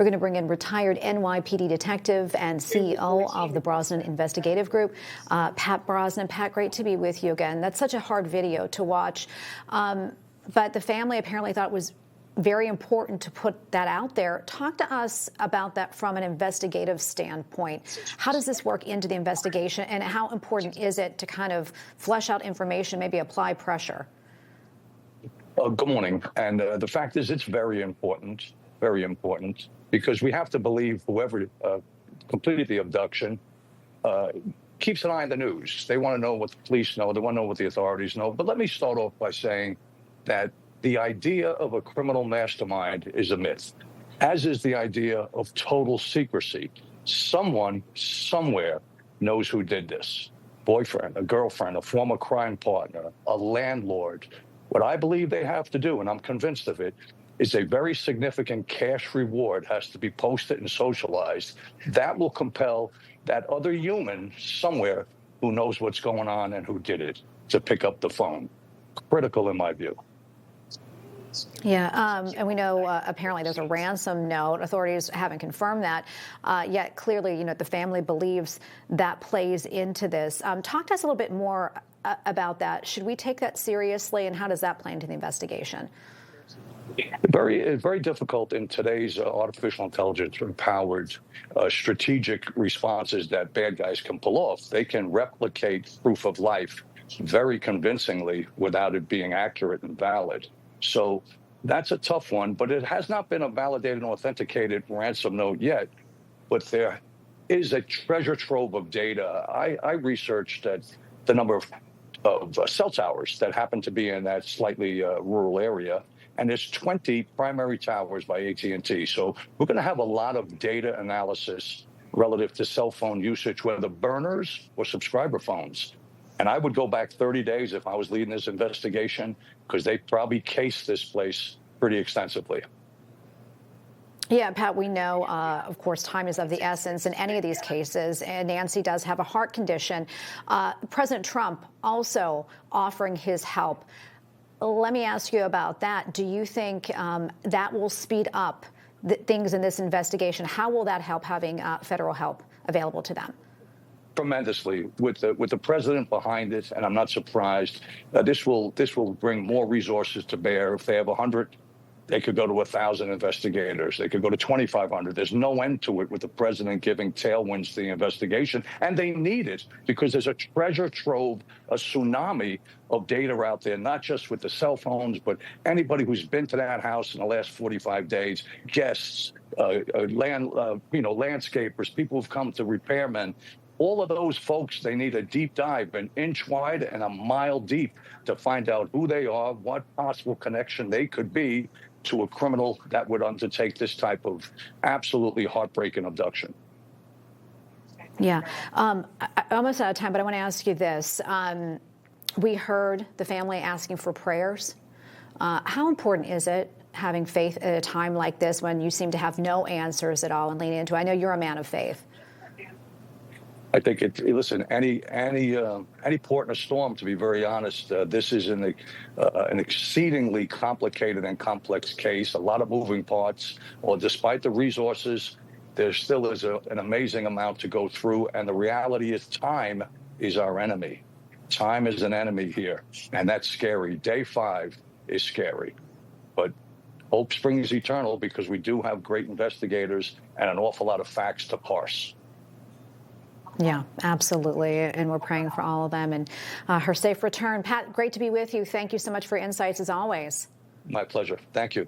We're going to bring in retired NYPD detective and CEO of the Brosnan Investigative Group, Pat Brosnan. Pat, great to be with you again. That's such a hard video to watch, but the family apparently thought it was very important to put that out there. Talk to us about that from an investigative standpoint. How does this work into the investigation, and how important is it to kind of flesh out information, maybe apply pressure? Good morning. And the fact is, it's very important, because we have to believe whoever completed the abduction keeps an eye on the news. They want to know what the police know. They want to know what the authorities know. But let me start off by saying that the idea of a criminal mastermind is a myth, as is the idea of total secrecy. Someone, somewhere, knows who did this. Boyfriend, a girlfriend, a former crime partner, a landlord. What I believe they have to do, and I'm convinced of it, is a very significant cash reward has to be posted and socialized. That will compel that other human somewhere who knows what's going on and who did it to pick up the phone. Critical in my view. Yeah, and we know apparently there's a ransom note. Authorities haven't confirmed that, yet clearly, the family believes that plays into this. Talk to us a little bit more about that. Should we take that seriously, and how does that play into the investigation? Very difficult in today's artificial intelligence-empowered strategic responses that bad guys can pull off. They can replicate proof of life very convincingly without it being accurate and valid. So that's a tough one, but it has not been a validated and authenticated ransom note yet. But there is a treasure trove of data. I researched the number of cell towers that happen to be in that slightly rural area, and there's 20 primary towers by AT&T. So we're going to have a lot of data analysis relative to cell phone usage, whether burners or subscriber phones. And I would go back 30 days if I was leading this investigation, because they probably cased this place pretty extensively. Yeah, Pat, we know, of course, time is of the essence in any of these cases, and Nancy does have a heart condition. President Trump also offering his help. Let me ask you about that. Do you think that will speed up things in this investigation? How will that help, having federal help available to them? Tremendously, with the president behind it, and I'm not surprised. This will bring more resources to bear. If they have 100, they could go to 1,000 investigators. They could go to 2,500. There's no end to it with the president giving tailwinds to the investigation, and they need it because there's a treasure trove, a tsunami of data out there, not just with the cell phones, but anybody who's been to that house in the last 45 days, guests, landscapers, people who've come to repairmen. All of those folks, they need a deep dive, an inch wide and a mile deep, to find out who they are, what possible connection they could be to a criminal that would undertake this type of absolutely heartbreaking abduction. Yeah. I'm almost out of time, but I want to ask you this. We heard the family asking for prayers. How important is it having faith at a time like this when you seem to have no answers at all and leaning into it? I know you're a man of faith. I think listen, any port in a storm, to be very honest. This is an exceedingly complicated and complex case, a lot of moving parts. Or despite the resources, there still is an amazing amount to go through. And the reality is time is our enemy. Time is an enemy here, and that's scary. Day 5 is scary. But hope springs eternal, because we do have great investigators and an awful lot of facts to parse. Yeah, absolutely. And we're praying for all of them and her safe return. Pat, great to be with you. Thank you so much for your insights as always. My pleasure. Thank you.